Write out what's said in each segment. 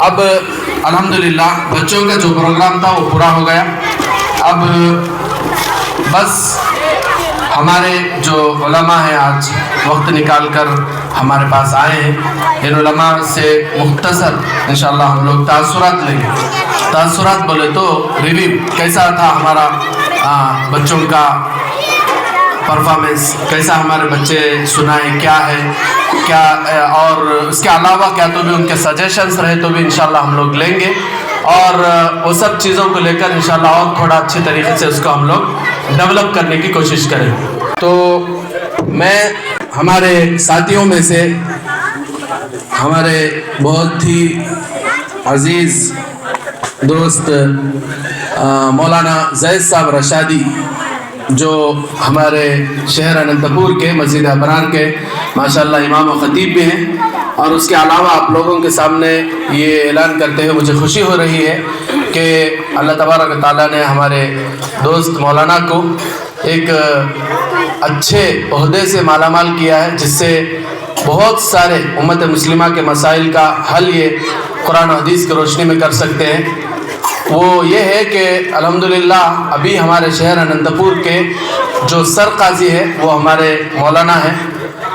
اب الحمدللہ بچوں کا جو پروگرام تھا وہ پورا ہو گیا. اب بس ہمارے جو علماء ہیں آج وقت نکال کر ہمارے پاس آئے ہیں، ان علماء سے مختصر انشاءاللہ ہم لوگ تاثرات لیں گے. تاثرات بولے تو ریویو کیسا تھا ہمارا بچوں کا پرفارمنس، کیسا ہمارے بچے سنائے، کیا ہے کیا، اور اس کے علاوہ کیا تو بھی ان کے سجیشنز رہے تو بھی انشاءاللہ ہم لوگ لیں گے، اور وہ سب چیزوں کو لے کر انشاءاللہ اور تھوڑا اچھے طریقے سے اس کو ہم لوگ ڈیولپ کرنے کی کوشش کریں. تو میں ہمارے ساتھیوں میں سے ہمارے بہت ہی عزیز دوست مولانا زید صاحب رشادی، جو ہمارے شہر اننت پور کے مسجد ابرار کے ماشاءاللہ امام و خطیب بھی ہیں، اور اس کے علاوہ آپ لوگوں کے سامنے یہ اعلان کرتے ہوئے مجھے خوشی ہو رہی ہے کہ اللہ تبارک و تعالیٰ نے ہمارے دوست مولانا کو ایک اچھے عہدے سے مالا مال کیا ہے، جس سے بہت سارے امت مسلمہ کے مسائل کا حل یہ قرآن و حدیث کی روشنی میں کر سکتے ہیں. وہ یہ ہے کہ الحمدللہ ابھی ہمارے شہر اننت پور کے جو سر قاضی ہے وہ ہمارے مولانا ہیں.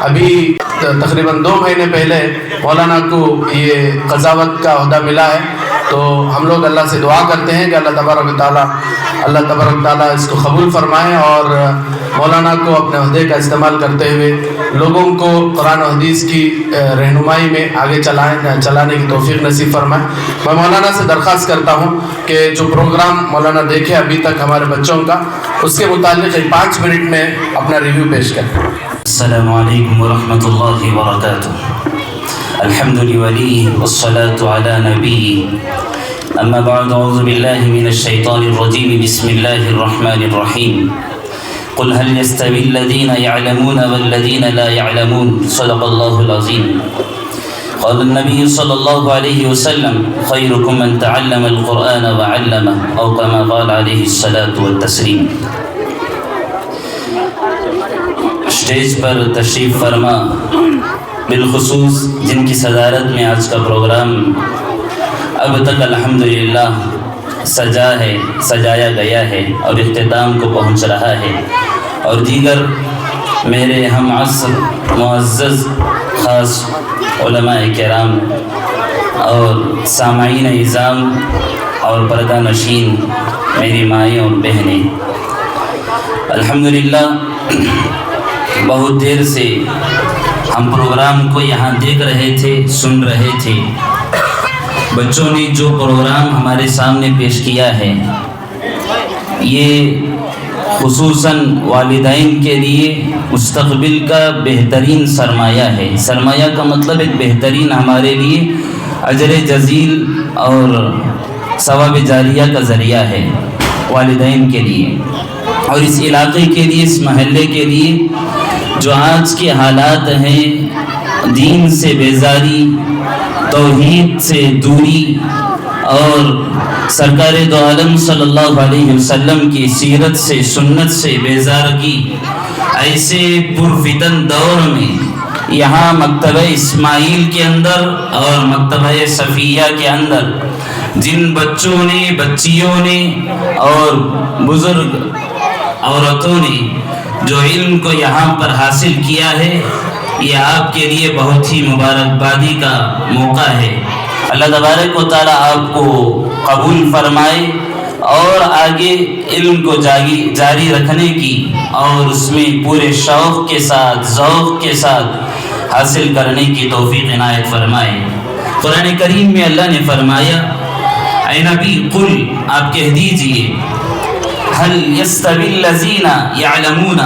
ابھی تقریباً 2 مہینے پہلے مولانا کو یہ قضاوت کا عہدہ ملا ہے. تو ہم لوگ اللہ سے دعا کرتے ہیں کہ اللہ تبارک تعالیٰ اس کو قبول فرمائے، اور مولانا کو اپنے عہدے کا استعمال کرتے ہوئے لوگوں کو قرآن و حدیث کی رہنمائی میں آگے چلانے کی توفیق نصیب فرمائے. میں مولانا سے درخواست کرتا ہوں کہ جو پروگرام مولانا دیکھے ابھی تک ہمارے بچوں کا، اس کے متعلق 5 منٹ میں اپنا ریویو پیش کریں. السلام علیکم ورحمۃ اللہ وبرکاتہ. الحمد لولی والصلاة علی نبی. اما بعد، اعوذ باللہ من الشیطان الرجیم. بسم اللہ الرحمن الرحیم. قل هل يستوي الذين يعلمون والذين لا يعلمون. صدق الله العظيم. قال النبي صلى الله عليه وسلم خيركم من تعلم القرآن وعلمه، أو كما قال عليه الصلاة والتسليم. اسٹیج پر تشریف فرما بالخصوص جن کی صدارت میں آج کا پروگرام اب تک الحمدللہ سجایا گیا ہے اور اختتام کو پہنچ رہا ہے، اور دیگر میرے ہم عصر معزز خاص علماء کرام اور سامعین اعظام اور پردہ نشین میری مائیں اور بہنیں، الحمدللہ بہت دیر سے ہم پروگرام کو یہاں دیکھ رہے تھے، سن رہے تھے. بچوں نے جو پروگرام ہمارے سامنے پیش کیا ہے، یہ خصوصاً والدین کے لیے مستقبل کا بہترین سرمایہ ہے. سرمایہ کا مطلب ایک بہترین ہمارے لیے اجر جزیل اور ثواب جاریہ کا ذریعہ ہے والدین کے لیے، اور اس علاقے کے لیے، اس محلے کے لیے جو آج کے حالات ہیں، دین سے بیزاری، توحید سے دوری، اور سرکار دو عالم صلی اللہ علیہ وسلم کی سیرت سے، سنت سے بیزارگی، ایسے پرفتن دور میں یہاں مکتبہ اسماعیل کے اندر اور مکتبہ صفیہ کے اندر جن بچوں نے، بچیوں نے اور بزرگ عورتوں نے جو علم کو یہاں پر حاصل کیا ہے، یہ آپ کے لیے بہت ہی مبارکبادی کا موقع ہے. اللہ تبارک و تعالیٰ آپ کو قبول فرمائے اور آگے علم کو جاری رکھنے کی اور اس میں پورے شوق کے ساتھ، ذوق کے ساتھ حاصل کرنے کی توفیق عنایت فرمائے. قرآن کریم میں اللہ نے فرمایا، اے نبی قل، آپ کہہ دیجئے، هل يستوي الذين يعلمون،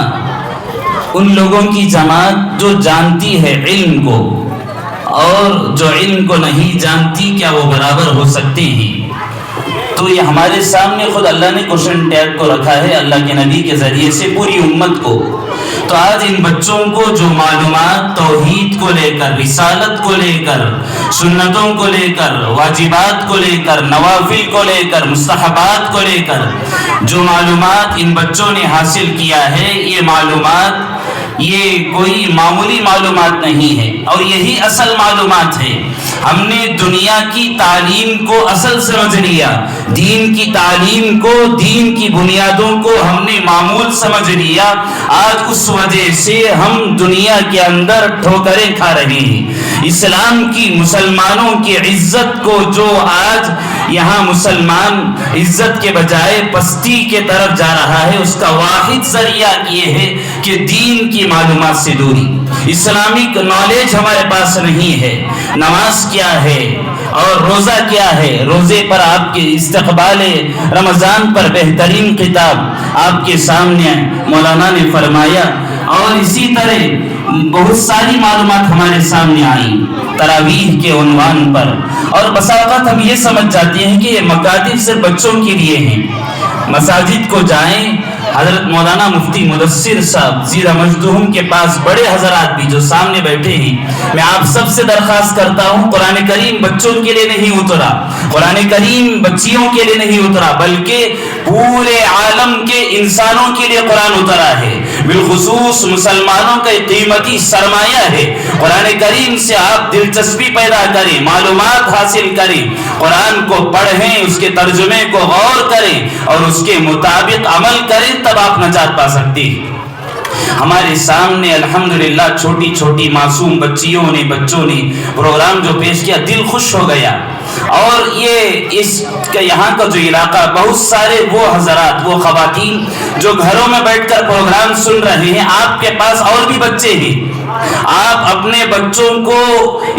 ان لوگوں کی جماعت جو جانتی ہے علم کو اور جو علم کو نہیں جانتی، کیا وہ برابر ہو سکتے ہیں؟ تو یہ ہمارے سامنے خود اللہ نے کوشچن ٹیگ کو رکھا ہے اللہ کے نبی کے ذریعے سے پوری امت کو. تو آج ان بچوں کو جو معلومات توحید کو لے کر، رسالت کو لے کر، سنتوں کو لے کر، واجبات کو لے کر، نوافل کو لے کر، مستحبات کو لے کر جو معلومات ان بچوں نے حاصل کیا ہے، یہ معلومات یہ کوئی معمولی معلومات نہیں ہے، اور یہی اصل معلومات ہے. ہم نے دنیا کی تعلیم کو اصل سمجھ لیا، دین کی تعلیم کو، دین کی بنیادوں کو ہم نے معمول سمجھ لیا۔ آج اس وجہ سے ہم دنیا کے اندر ٹھوکریں کھا رہے ہیں۔ اسلام کی، مسلمانوں کی عزت کو جو آج یہاں مسلمان عزت کے بجائے پستی کے طرف جا رہا ہے، اس کا واحد ذریعہ یہ ہے کہ دین کی معلومات سے دوری، اسلامک نالج ہمارے پاس نہیں ہے۔ نماز کیا ہے اور روزہ کیا ہے؟ روزے پر آپ کے استقبال رمضان پر بہترین خطاب آپ کے سامنے مولانا نے فرمایا، اور اسی طرح بہت ساری معلومات ہمارے سامنے آئیں تراویح کے عنوان پر، اور بس اوقات ہم یہ سمجھ جاتے ہیں کہ یہ مکاتب صرف بچوں کے لیے ہیں۔ مساجد کو جائیں، حضرت مولانا مفتی مدثر صاحب زیرہ مجدہم کے پاس بڑے حضرات بھی جو سامنے بیٹھے ہیں، میں آپ سب سے درخواست کرتا ہوں، قرآن کریم بچوں کے لیے نہیں اترا، قرآن کریم بچیوں کے لیے نہیں اترا، بلکہ پورے عالم کے انسانوں کے لیے قرآن اترا ہے، بالخصوص مسلمانوں کا قیمتی سرمایہ ہے۔ قرآن کریم سے آپ دلچسپی پیدا کریں، معلومات حاصل کریں، قرآن کو پڑھیں، اس کے ترجمے کو غور کریں اور اس کے مطابق عمل کریں، تب آپ نجات پا سکتے ہیں۔ ہمارے سامنے الحمدللہ چھوٹی چھوٹی معصوم بچوں نے پروگرام جو پیش کیا، دل خوش ہو گیا۔ اور یہ اس یہاں کا جو علاقہ، بہت سارے وہ حضرات، وہ خواتین جو گھروں میں بیٹھ کر پروگرام سن رہے ہیں، آپ کے پاس اور بھی بچے ہیں، آپ اپنے بچوں کو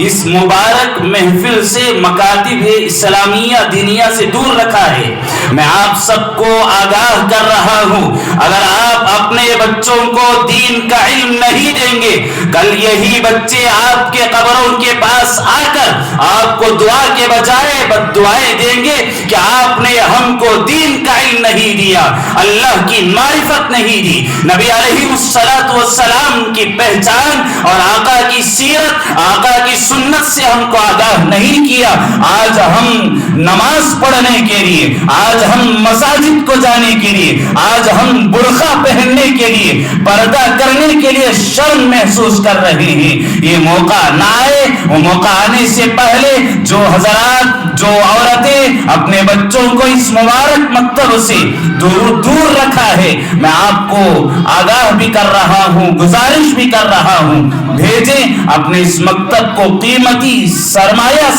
اس مبارک محفل سے، مکاتب اسلامیہ دینیہ سے دور رکھا ہے۔ میں آپ سب کو آگاہ کر رہا ہوں، اگر آپ اپنے بچوں کو دین کا علم نہیں دیں گے، کل یہی بچے آپ کے قبروں کے پاس آ کر آپ کو دعا کے بجائے بد دعائیں دیں گے کہ آپ نے ہم کو دین کا علم نہیں دیا، اللہ کی معرفت نہیں دی، نبی علیہ السلام کی پہچان اور آقا کی سیرت، آقا کی سنت سے ہم کو آگاہ نہیں کیا۔ آج ہم نماز پڑھنے کے لیے، آج ہم مساجد کو جانے کے لیے، آج ہم برقع پہننے کے لیے، پردہ کرنے کے لیے شرم محسوس کر رہے ہیں۔ یہ موقع نہ آئے، وہ موقع آنے سے پہلے جو حضرات، جو عورتیں اپنے بچوں کو اس مبارک مکتب سے دور رکھا ہے، میں آپ کو آگاہ بھی کر رہا ہوں، گزارش بھی کر رہا ہوں، بھیجیں اپنے اس مکتب کو، قیمتی سرمایہ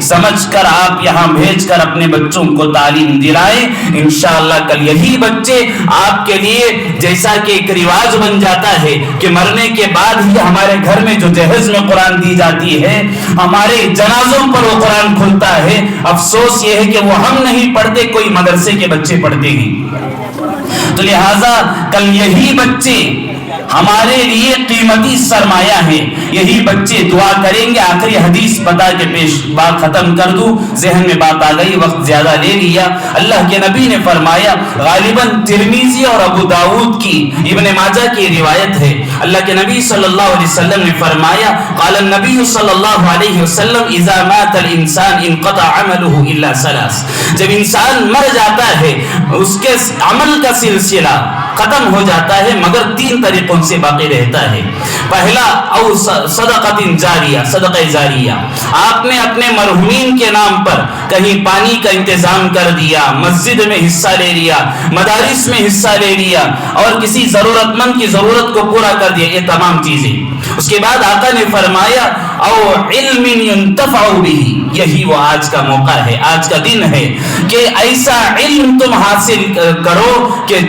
سمجھ کر آپ یہاں بھیج کر اپنے بچوں کو تعلیم دلائیں۔ انشاءاللہ کل یہی بچے آپ کے لیے، جیسا کہ ایک رواج بن جاتا ہے کہ مرنے کے بعد ہی ہمارے گھر میں جو جہیز میں قرآن دی جاتی ہے، ہمارے جنازوں پر وہ قرآن کھلتا ہے، افسوس یہ ہے کہ وہ ہم نہیں پڑھتے، کوئی مدرسے کے بچے پڑھتے ہیں۔ تو لہٰذا کل یہی بچے ہمارے لیے قیمتی سرمایہ ہے، یہی بچے دعا کریں گے۔ آخری حدیث بتا کے بات ختم کر دوں، ذہن میں بات آ گئی، وقت زیادہ لے لیا۔ اللہ کے نبی نے فرمایا، غالباً ترمذی اور ابو داؤد کی، ابن ماجہ کی روایت ہے، اللہ کے نبی صلی اللہ علیہ وسلم نے فرمایا، قال النبی صلی اللہ علیہ وسلم، اذا مات الانسان انقطع عمله الا ثلاث، جب انسان مر جاتا ہے اس کے عمل کا سلسلہ ختم ہو جاتا ہے، مگر تین طریقوں سے باقی رہتا ہے۔ پہلا، او صدقۃ جاریہ، صدقہ جاریہ، آپ نے اپنے مرحومین کے نام پر کہیں پانی کا انتظام کر دیا، مسجد میں حصہ لے لیا، مدارس میں حصہ لے لیا، اور کسی ضرورت مند کی ضرورت کو پورا کر دیا، یہ تمام چیزیں۔ اس کے بعد آقا نے فرمایا، او علم ينتفع به، یہی وہ آج کا موقع ہے، آج کا دن ہے کہ ایسا علم تم حاصل کرو کہ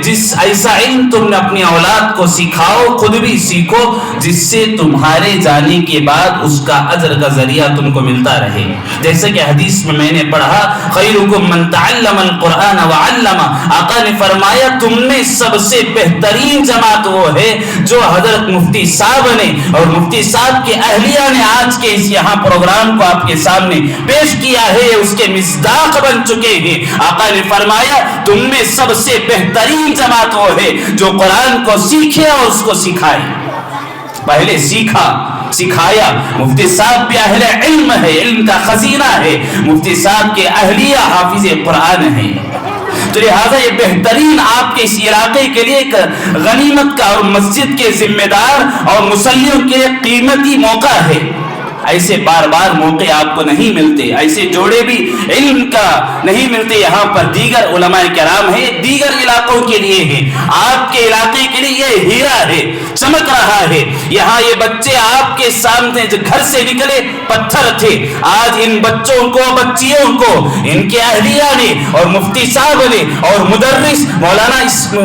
ایسا علم تم نے اپنی اولاد کو سکھاؤ، خود بھی سیکھو، جس سے تمہارے جانے کے بعد اس کا اجر کا ذریعہ تم کو ملتا رہے۔ جیسے کہ حدیث میں نے پڑھا، خیرکم من تعلم القرآن وعلم، آقا نے فرمایا تم میں سب سے بہترین جماعت وہ ہے جو حضرت مفتی صاحب نے اور مفتی صاحب کے اہلیہ نے آج کے اس یہاں پروگرام کو آپ کے سامنے پیش کیا ہے، اس کے مصداق بن چکے ہیں۔ آقا نے فرمایا تم میں سب سے بہترین جماعت وہ ہے جو قرآن کو سیکھے اور اس کو سکھائے۔ پہلے سیکھا، سکھایا۔ مفتی صاحب بھی اہل علم ہے، علم کا خزینہ ہے، مفتی صاحب کے اہلیہ حافظ قرآن ہے۔ تو لہٰذا یہ بہترین آپ کے اس علاقے کے لیے ایک غنیمت کا اور مسجد کے ذمہ دار اور مصلیوں کے قیمتی موقع ہے۔ ایسے بار بار موقع آپ کو نہیں ملتے, ایسے جوڑے بھی علم کا نہیں ملتے. یہاں پر دیگر علماء کرام ہیں, دیگر علاقوں کے لیے ہیں, آپ کے علاقے کے لیے یہ ہیرا ہے, چمک رہا ہے. یہاں یہ بچے آپ کے سامنے جو گھر سے نکلے پتھر تھے, آج ان بچوں کو, بچیوں کو ان کے اہلیہ نے اور مفتی صاحب نے اور مدرس مولانا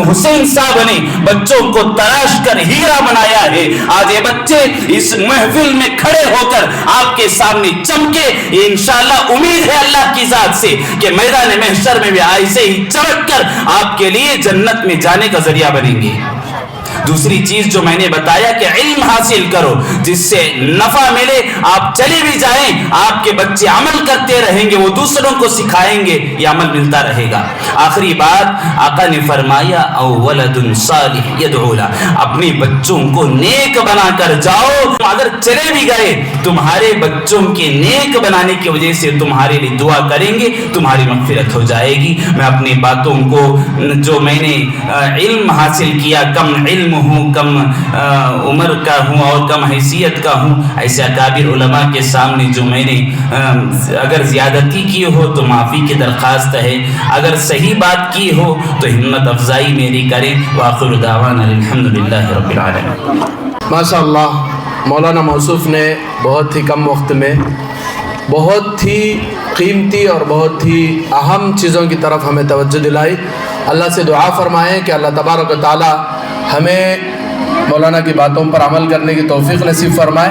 حسین صاحب نے بچوں کو تراش کر ہیرا بنایا ہے. آج یہ بچے اس محفل میں کھڑے ہو کر آپ کے سامنے چمکے. انشاءاللہ امید ہے اللہ کی ذات سے کہ میدان محشر میں بھی ایسے ہی چمک کر آپ کے لیے جنت میں جانے کا ذریعہ بنیں گے. دوسری چیز جو میں نے بتایا کہ علم حاصل کرو جس سے نفع ملے, آپ چلے بھی جائیں آپ کے بچے عمل کرتے رہیں گے, وہ دوسروں کو سکھائیں گے, یہ عمل ملتا رہے گا. آخری بات آقا نے فرمایا او ولد صالح یدعو له, اپنے بچوں کو نیک بنا کر جاؤ. اگر چلے بھی گئے تمہارے بچوں کے نیک بنانے کی وجہ سے تمہارے لیے دعا کریں گے, تمہاری مغفرت ہو جائے گی. میں اپنی باتوں کو جو میں نے علم حاصل کیا, کم علم ہوں, کم عمر کا ہوں اور کم حیثیت کا ہوں, ایسے اکابر علماء کے سامنے جو میں نے اگر زیادتی کی ہو تو معافی کی درخواست ہے, اگر صحیح بات کی ہو تو ہمت افزائی میری کریں. وآخر دعوانا الحمدللہ رب العالمین. ماشاء اللہ, مولانا موصوف نے بہت ہی کم وقت میں بہت ہی قیمتی اور بہت ہی اہم چیزوں کی طرف ہمیں توجہ دلائی. اللہ سے دعا فرمائیں کہ اللہ تبارک و تعالی ہمیں مولانا کی باتوں پر عمل کرنے کی توفیق نصیب فرمائے.